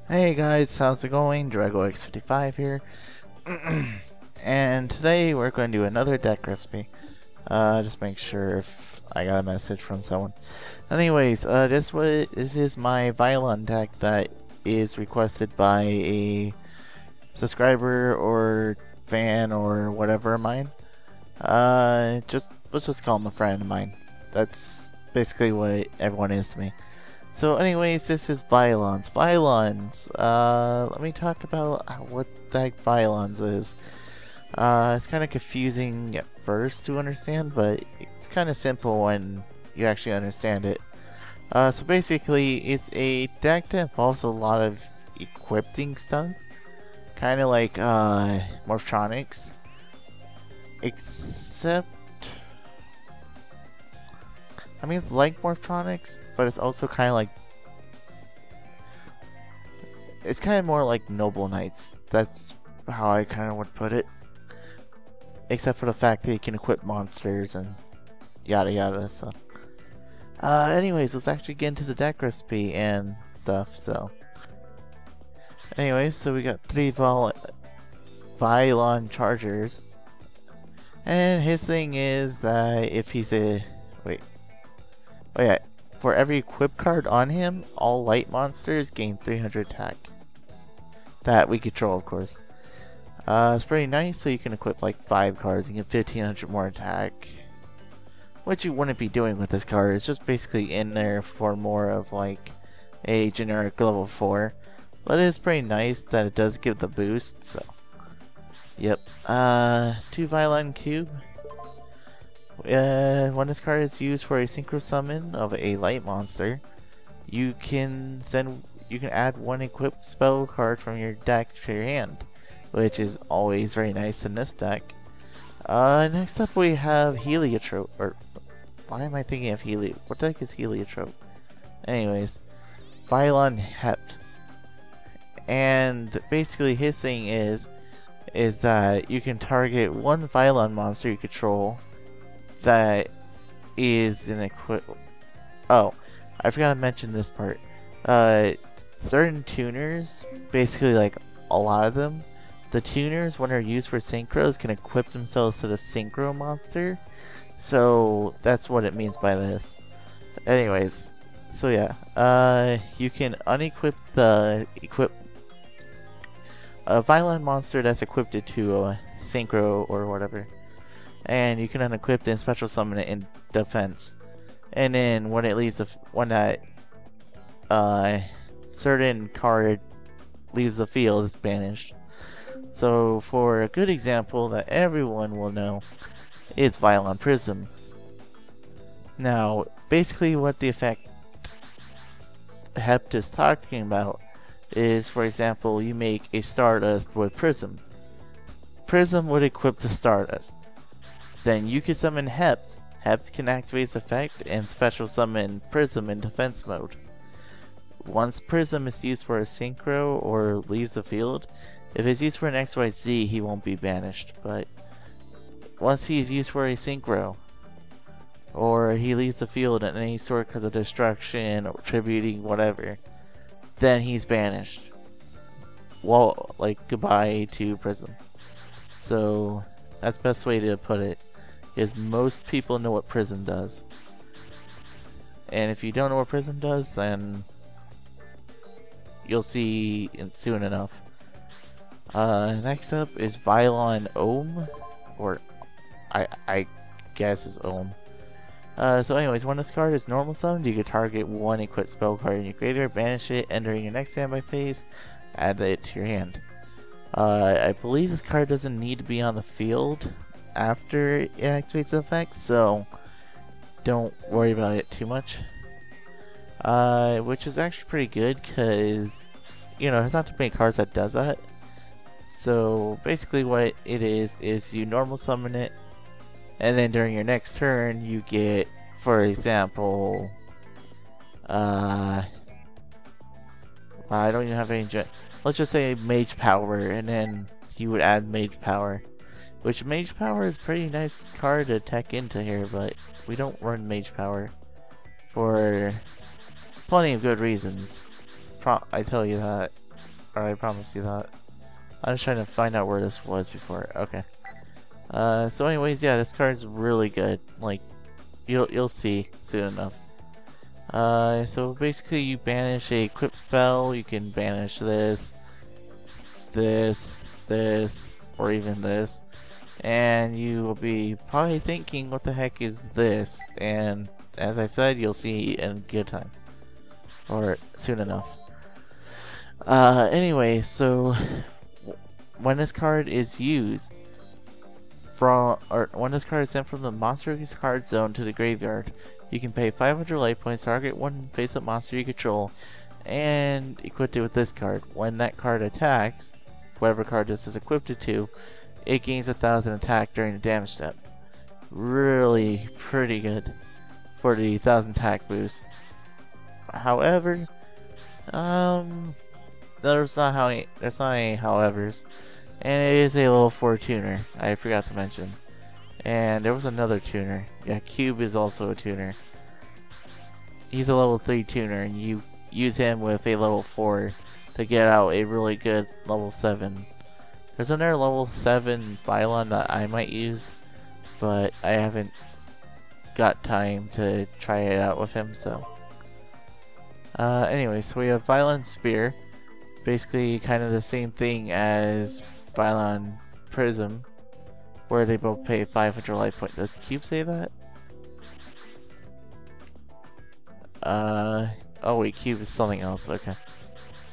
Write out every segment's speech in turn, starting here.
Hey guys, how's it going? Dragox55 here. And today we're going to do another deck recipe. Just make sure if I got a message from someone. Anyways, this is my Vylon deck that is requested by a subscriber or fan or whatever of mine. Let's just call him a friend of mine. That's basically what everyone is to me. So anyways, this is Vylons. Let me talk about what the heck Vylons is. It's kind of confusing at first to understand, but it's kind of simple when you actually understand it. So basically, it's a deck that involves a lot of equipping stuff. Kind of like Morphtronics. Except... I mean, it's like Morphtronics, but it's also kind of like... It's kind of more like Noble Knights. That's how I kind of would put it. Except for the fact that you can equip monsters and yada yada, so... anyways, let's actually get into the deck recipe and stuff, so... Anyways, so we got 3 Vylon Chargers. And his thing is that if he's a... Wait. Oh yeah, for every equip card on him, all light monsters gain 300 attack. That we control, of course. It's pretty nice, so you can equip like 5 cards and get 1500 more attack. What you wouldn't be doing with this card, it's just basically in there for more of like a generic level 4. But it is pretty nice that it does give the boost, so... Yep. 2 Vylon Cube. When this card is used for a synchro summon of a light monster, you can add 1 equipped spell card from your deck to your hand, which is always very nice in this deck. Next up we have Heliotrope, or why am I thinking of what the heck is Heliotrope? Anyways, Vylon Hept, and basically his thing is that you can target 1 Vylon monster you control that is an equip. Oh, I forgot to mention this part. Certain tuners, basically like a lot of them, the tuners when they're used for synchros can equip themselves to the synchro monster. So that's what it means by this. Anyways, so yeah, you can unequip the a Vylon monster that's equipped to a synchro or whatever. And you can unequip it and special summon it in defense. And then when it leaves when that certain card leaves the field, it's banished. So for a good example that everyone will know, it's Vylon Prism. Now, basically what the effect Hept is talking about is, for example, you make a Stardust with Prism. Prism would equip the Stardust. Then you can summon Hept. Hept can activate its effect and special summon Prism in defense mode. Once Prism is used for a synchro or leaves the field, if it's used for an XYZ, he won't be banished. But once he's used for a synchro, or he leaves the field in any sort because of destruction or tributing, whatever, then he's banished. Well, like goodbye to Prism. So that's the best way to put it. Is most people know what Prism does. And if you don't know what Prism does, then you'll see soon enough. Next up is Vylon Ohm, or I guess is Ohm. So anyways, when this card is normal summoned, you can target 1 equipped spell card in your graveyard, banish it, entering your next standby phase, add it to your hand. I believe this card doesn't need to be on the field after it activates the effect, so don't worry about it too much. Which is actually pretty good, because, you know, there's not too many cards that does that. So basically what it is you normal summon it, and then during your next turn you get, for example, I don't even have any, let's just say Mage Power, and then you would add Mage Power. Which Mage Power is a pretty nice card to tech into here, but we don't run Mage Power for plenty of good reasons. I tell you that. Alright, I promise you that. I'm just trying to find out where this was before. Okay. So anyways, yeah, this card's really good. Like, you'll see soon enough. So basically you banish a equip spell, you can banish this, or even this. And you will be probably thinking, what the heck is this? And as I said, you'll see in good time. Or soon enough. Anyway, so when this card is used when this card is sent from the monster card zone to the graveyard, you can pay 500 life points, target one face-up monster you control, and equip it with this card. When that card attacks, whatever card this is equipped to, it gains 1000 attack during the damage step. Really pretty good for the 1000 attack boost. However, there's not any howevers, and it is a level 4 tuner. I forgot to mention. And there was another tuner. Yeah, Cube is also a tuner. He's a level 3 tuner, and you use him with a level 4 to get out a really good level 7. There's another level 7 Vylon that I might use, but I haven't got time to try it out with him, so. Anyway, so we have Vylon Spear. Basically kind of the same thing as Vylon Prism, where they both pay 500 life points. Does Cube say that? Oh wait, Cube is something else, okay.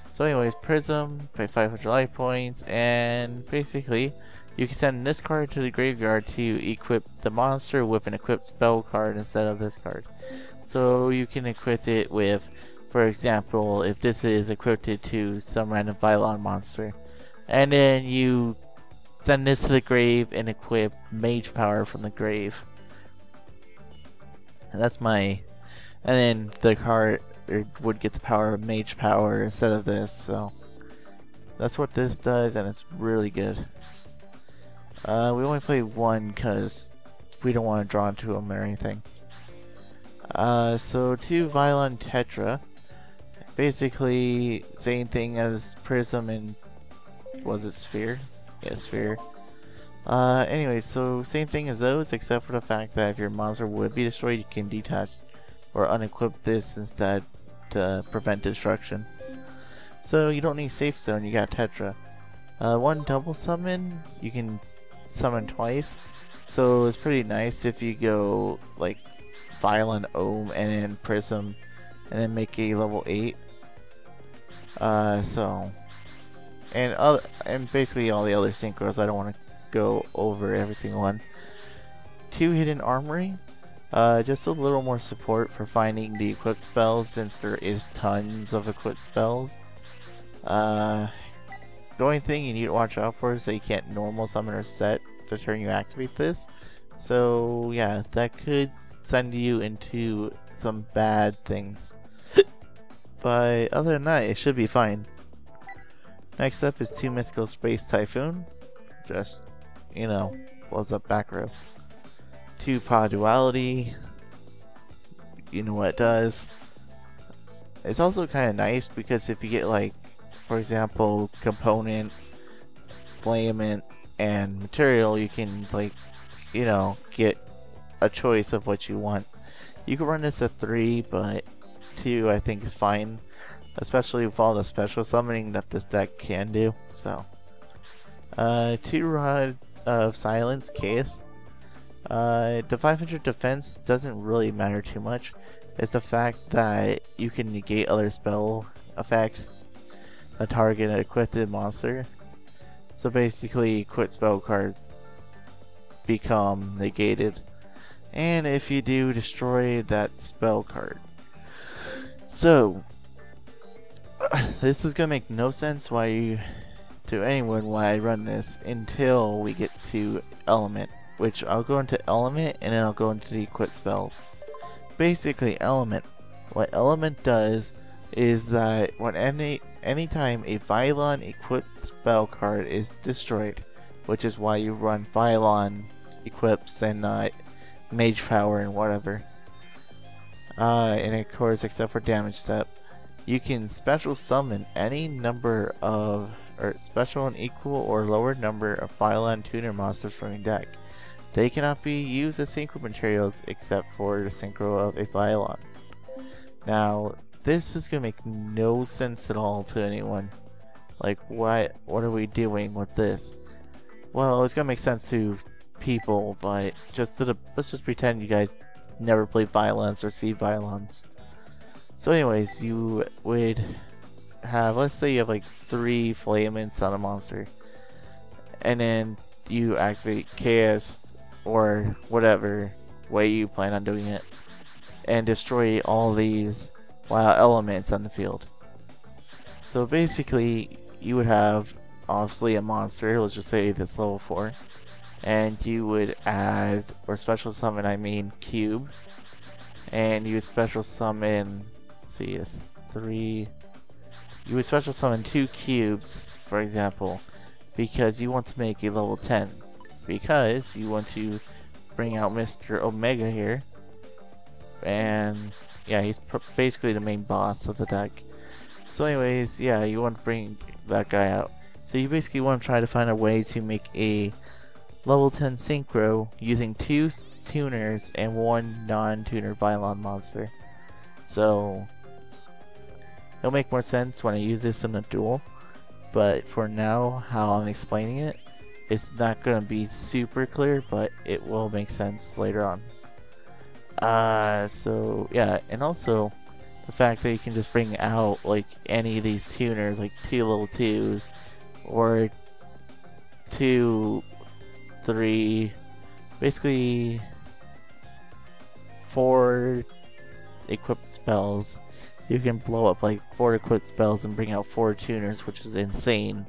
So anyways, Prism, pay 500 life points, and basically, you can send this card to the graveyard to equip the monster with an equipped spell card instead of this card. So you can equip it with, for example, if this is equipped to some random Vylon monster, and then you send this to the grave and equip Mage Power from the grave. And that's my... And then the card would get the power of Mage Power instead of this, so... That's what this does, and it's really good. We only play one because we don't want to draw into them or anything. So 2 Vylon Tetra. Basically, same thing as Prism and... Was it Sphere? Yeah, Sphere. Anyway, so same thing as those, except for the fact that if your monster would be destroyed, you can detach or unequip this instead to prevent destruction. So you don't need Safe Zone, you got Tetra. 1 double summon, you can summon twice. So it's pretty nice if you go like Vylon Ohm and then Prism and then make a level 8. And basically all the other synchros, I don't want to go over every single one. 2 Hidden Armory, just a little more support for finding the equipped spells since there is tons of equipped spells. The only thing you need to watch out for is that you can't normal summon or set the turn you activate this. So yeah, that could send you into some bad things. But other than that, it should be fine. Next up is 2 Mystical Space Typhoon. Just, you know, blows up back row. 2 Pod Duality. You know what it does. It's also kind of nice because if you get like, for example, Component, Flamant, and Material, you can like, you know, get a choice of what you want. You can run this at 3, but 2 I think is fine. Especially with all the special summoning that this deck can do. So, 2 Rod of Silence Case. The 500 defense doesn't really matter too much. It's the fact that you can negate other spell effects that target an equipped monster. So basically, equipped spell cards become negated. And if you do, destroy that spell card. So, this is gonna make no sense to anyone why I run this until we get to Element, which I'll go into Element and then I'll go into the equipped spells. Basically, what Element does is that when anytime a Vylon equipped spell card is destroyed, which is why you run Vylon equips and not Mage Power and whatever, and of course except for damage step. you can special summon any number of, or special and equal or lower number of Vylon tuner monsters from your deck. They cannot be used as synchro materials except for the synchro of a Vylon. Now, this is gonna make no sense at all to anyone. Like, what are we doing with this? Well, it's gonna make sense to people, but let's just pretend you guys never played Vylons or see Vylons. So anyways, you would have, let's say you have like 3 Flaments on a monster, and then you activate Chaos or whatever way you plan on doing it, and destroy all these wild elements on the field. So basically, you would have obviously a monster, let's just say this level 4, and you would add, or special summon, I mean, Cube, and you would special summon, let's see, it's 3, you would special summon 2 cubes, for example, because you want to make a level 10, because you want to bring out Mr. Omega here, and yeah, he's basically the main boss of the deck. So anyways, yeah, you want to bring that guy out. So you basically want to try to find a way to make a level 10 synchro using 2 tuners and 1 non-tuner Vylon monster. So it'll make more sense when I use this in a duel, but for now, how I'm explaining it, it's not going to be super clear, but it will make sense later on. So yeah, and also the fact that you can just bring out like any of these tuners, like 2 level 2s, or 2, 3, basically 4 equipped spells. You can blow up like 4 equipped spells and bring out 4 tuners, which is insane.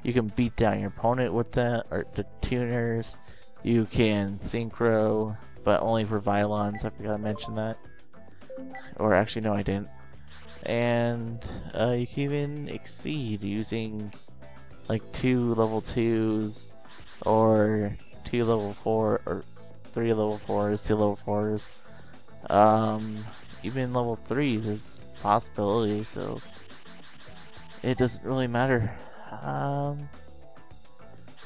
You can beat down your opponent with that, or the tuners. You can synchro, but only for Vylons. I forgot to mention that. Or actually, no, I didn't. And you can even exceed using like 2 level 2s, or 2 level 4, or 3 level 4s, 2 level 4s. Even level 3s is a possibility, so it doesn't really matter.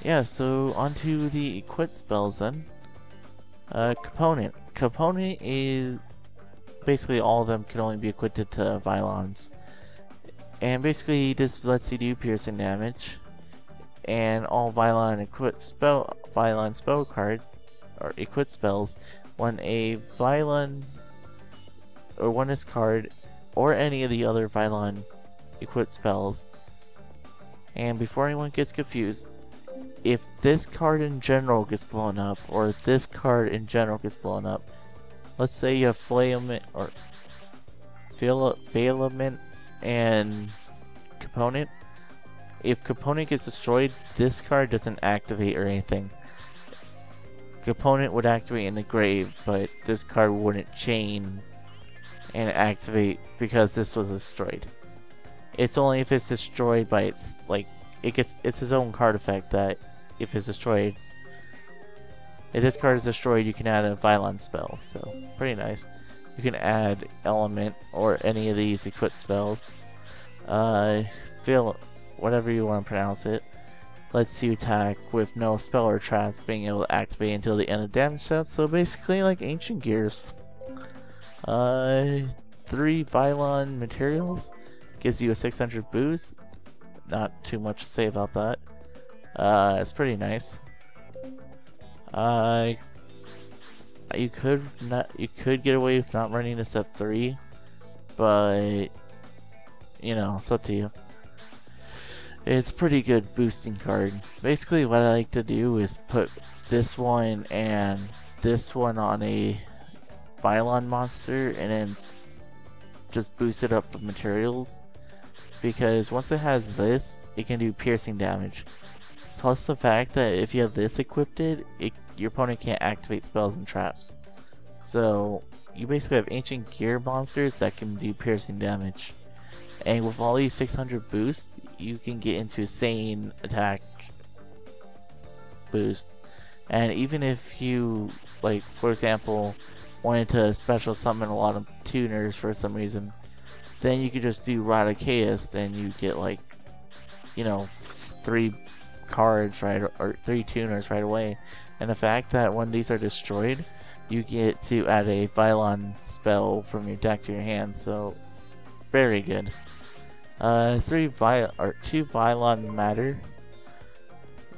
Yeah, so onto the equipped spells then. Component. Component is basically all of them can only be equipped to Vylons. And basically this lets you do piercing damage. And all Vylon spell card, or equipped spells, when a Vylon, or when this card, or any of the other Vylon equipped spells. And before anyone gets confused, if this card in general gets blown up, or this card in general gets blown up, let's say you have Filament, or Filament and Component. If Component gets destroyed, this card doesn't activate or anything. Component would activate in the grave, but this card wouldn't chain and activate because this was destroyed. It's only if it's destroyed by its, like, it's his own card effect that if it's destroyed, if this card is destroyed, you can add a Vylon spell. So pretty nice. You can add Element or any of these equipped spells. Whatever you want to pronounce it, lets you attack with no spell or traps being able to activate until the end of damage step. So basically like Ancient Gears. 3 Vylon materials gives you a 600 boost. Not too much to say about that. It's pretty nice. You could get away with not running this at 3, but you know, it's up to you. It's a pretty good boosting card. Basically what I like to do is put this one and this one on a Vylon monster and then just boost it up with materials, because once it has this, it can do piercing damage. Plus the fact that if you have this equipped, your opponent can't activate spells and traps. So you basically have Ancient Gear monsters that can do piercing damage. And with all these 600 boosts, you can get into insane attack boost. And even if you, like, for example, wanted to special summon a lot of tuners for some reason, then you could just do Rod of Chaos, then you get like, you know, 3 cards right, or 3 tuners right away. And the fact that when these are destroyed, you get to add a Vylon spell from your deck to your hand, so very good. 2 Vylon Matter,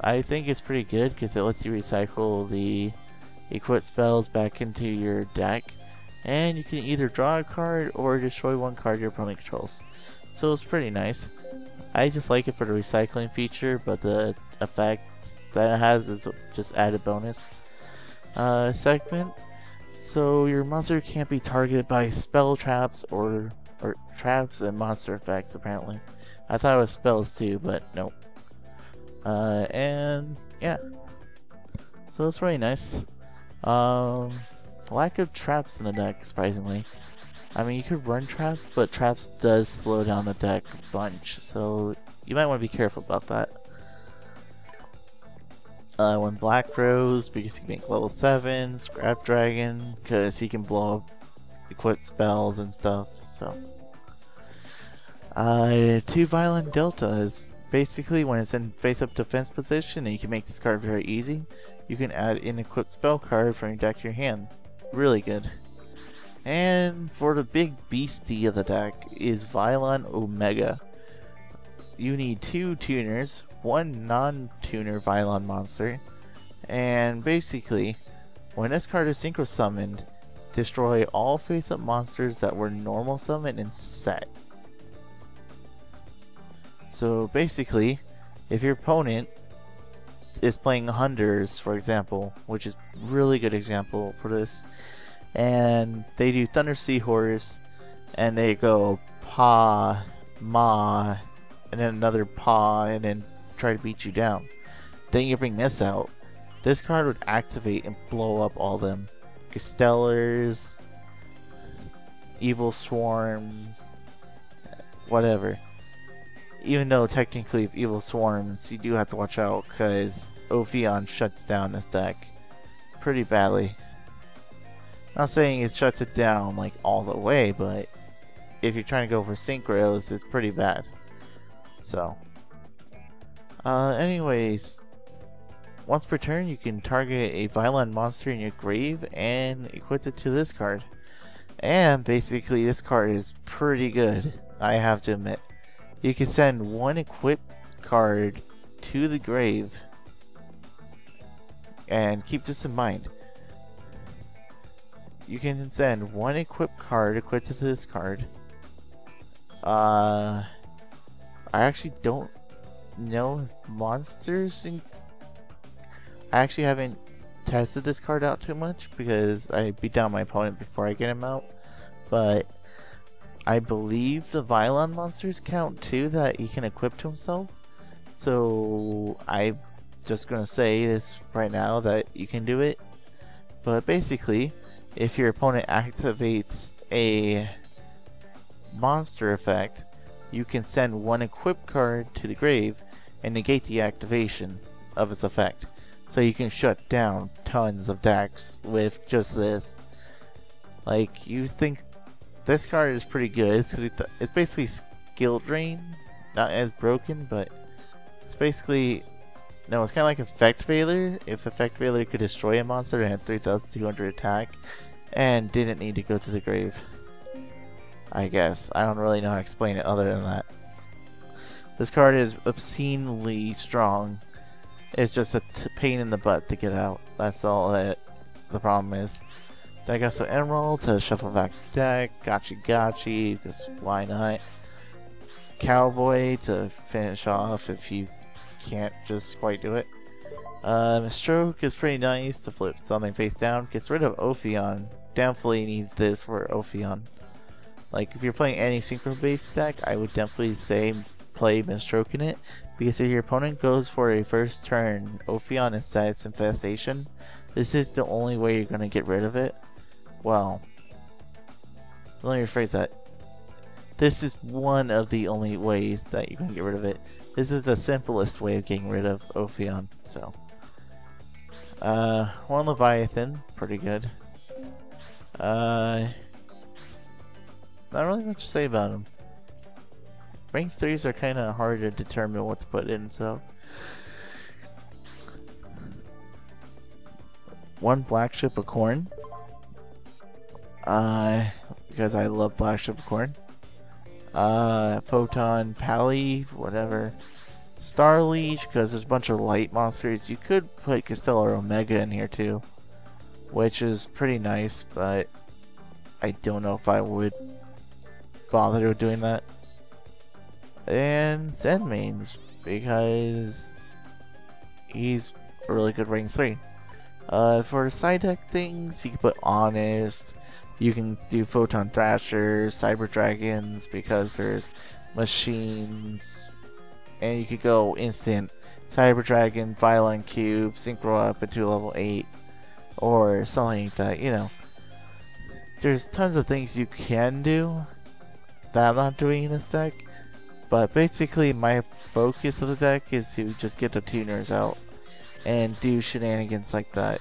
I think it's pretty good because it lets you recycle the equip spells back into your deck, and you can either draw a card or destroy 1 card your opponent controls. So it's pretty nice. I just like it for the recycling feature, but the effects that it has is just added bonus. Segment. So your monster can't be targeted by spell traps or traps and monster effects, apparently. I thought it was spells too, but nope. And yeah. So it's really nice. Lack of traps in the deck, surprisingly. I mean, you could run traps, but traps does slow down the deck a bunch, so you might want to be careful about that. When Black Rose, because he can make level 7, Scrap Dragon, because he can blow up equip spells and stuff, so. 2 Violent Delta is basically when it's in face-up defense position and you can make this card very easy, you can add an equipped spell card from your deck to your hand. Really good. And for the big beastie of the deck is Vylon Omega. You need 2 tuners, 1 non-tuner Vylon monster, and basically, when this card is synchro summoned, destroy all face-up monsters that were normal summoned and set. So basically, if your opponent is playing Hunters, for example, which is really good example for this, and they do Thunder Seahorse, and they go Pa, Ma, and then another Pa, and then try to beat you down. Then you bring this out. This card would activate and blow up all them. Castellars, Evil Swarms, whatever. Even though technically if Evil Swarms, you do have to watch out because Ophion shuts down this deck pretty badly. Not saying it shuts it down like all the way, but if you're trying to go for synchros, it's pretty bad. So, anyways, once per turn, you can target a Vylon monster in your grave and equip it to this card. And basically, this card is pretty good, I have to admit. You can send 1 equipped card to the grave, and keep this in mind. You can send 1 equipped card equipped to this card. I actually don't know if monsters. I actually haven't tested this card out too much because I beat down my opponent before I get him out. But I believe the Vylon monsters count too that he can equip to himself. So I'm just gonna say this right now that you can do it. But basically, if your opponent activates a monster effect, you can send 1 equipped card to the grave and negate the activation of its effect. So you can shut down tons of decks with just this. Like, you think this card is pretty good. It's basically skill drain, not as broken, but it's basically, no, it's kind of like Effect Failure. If Effect Failure could destroy a monster and had 3,200 attack and didn't need to go to the grave. I guess. I don't really know how to explain it other than that. This card is obscenely strong. It's just a pain in the butt to get out. That's all that the problem is. Then I got some Emerald to shuffle back the deck. Gotchi, because why not? Cowboy to finish off if you can't just quite do it. Stroke is pretty nice to flip something face down. Gets rid of Ophion. Definitely needs this for Ophion. Like, if you're playing any synchro based deck, I would definitely say play Misstroke in it, because if your opponent goes for a first turn Ophion instead of its infestation, this is the only way you're going to get rid of it. Well, let me rephrase that. This is one of the only ways that you can get rid of it. This is the simplest way of getting rid of Ophion. So, 1 Leviathan, pretty good. not really much to say about them. Rank 3s are kind of hard to determine what to put in, so. One black strip of corn. Because I love black strip of corn. Photon, Pally, whatever. Star Leech, because there's a bunch of light monsters. You could put Castella or Omega in here too, which is pretty nice, but I don't know if I would bother with doing that. And Zen Mains, because he's a really good rank 3. For side deck things, you can put Honest. You can do Photon Thrashers, Cyber Dragons, because there's machines. And you could go instant Cyber Dragon, Vylon Cube, Synchro up into level 8. Or something like that, you know. There's tons of things you can do that I'm not doing in this deck. But basically my focus of the deck is to just get the tuners out and do shenanigans like that.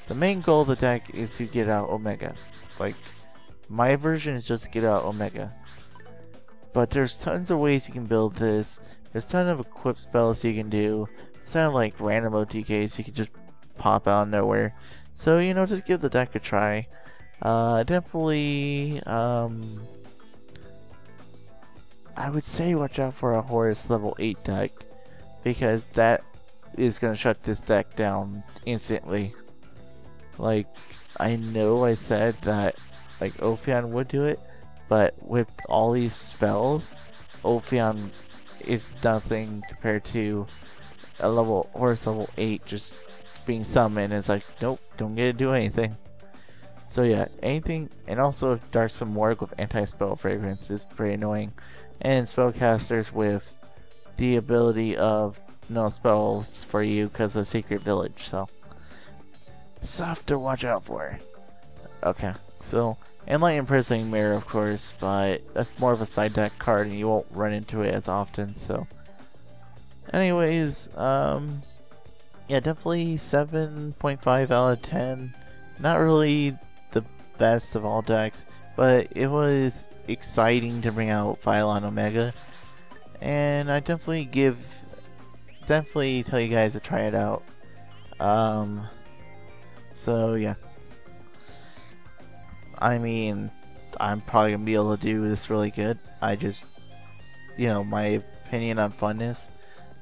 The main goal of the deck is to get out Omega. Like, my version is just get out Omega. But there's tons of ways you can build this. There's tons of equip spells you can do. There's kind of like random OTKs you can just pop out of nowhere. So, you know, just give the deck a try. Definitely, I would say watch out for a Horus level 8 deck, because that is going to shut this deck down instantly. Like, I know I said that like Ophion would do it, but with all these spells, Ophion is nothing compared to a Horus level 8 just being summoned. It's like, nope, don't get to do anything. So yeah, anything, and also Dark Morg with anti-spell fragrance is pretty annoying. And spellcasters with the ability of no spells for you because of Secret Village, so stuff to watch out for. Okay, so Enlightened Imprisoning Mirror, of course, but that's more of a side deck card and you won't run into it as often, so anyways, yeah, definitely 7.5 out of 10. Not really the best of all decks, but it was exciting to bring out Vylon Omega, and I definitely tell you guys to try it out. So yeah, I mean, I'm probably gonna be able to do this really good. I just, you know, my opinion on funness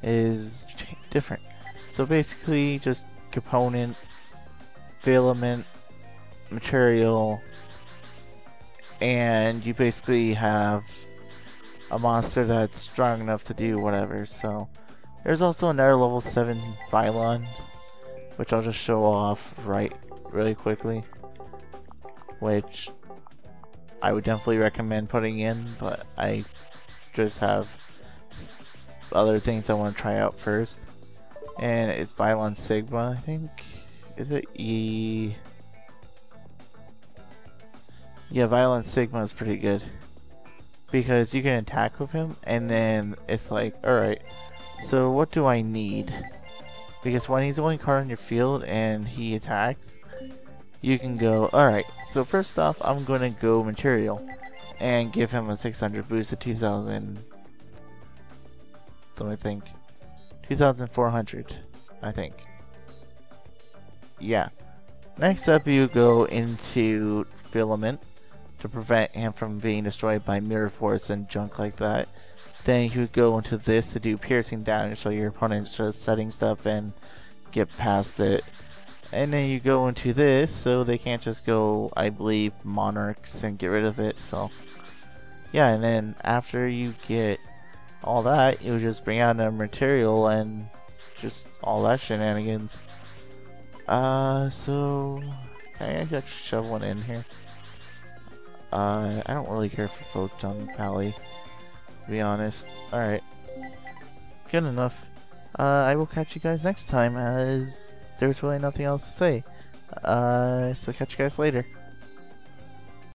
is different. So basically, just component, filament, material, and you basically have a monster that's strong enough to do whatever. So there's also another level 7 Vylon, which I'll just show off really quickly, which I would definitely recommend putting in, but I just have other things I want to try out first. And it's Vylon Sigma, I think. Is it E? Yeah, Vylon Sigma is pretty good, because you can attack with him, and then it's like, alright, so what do I need? Because when he's the only card on your field and he attacks, you can go, alright, so first off, I'm going to go material and give him a 600 boost to 2000. Don't I think? 2400, I think. Yeah. Next up, you go into filament to prevent him from being destroyed by mirror force and junk like that. Then you go into this to do piercing damage, so your opponent's just setting stuff and get past it. And then you go into this, so they can't just go, I believe, monarchs and get rid of it. So yeah, and then after you get all that, you just bring out another material and just all that shenanigans. So can I actually shove one in here? I don't really care for Photon Pally, to be honest. Alright, good enough. I will catch you guys next time, as there's really nothing else to say. So catch you guys later.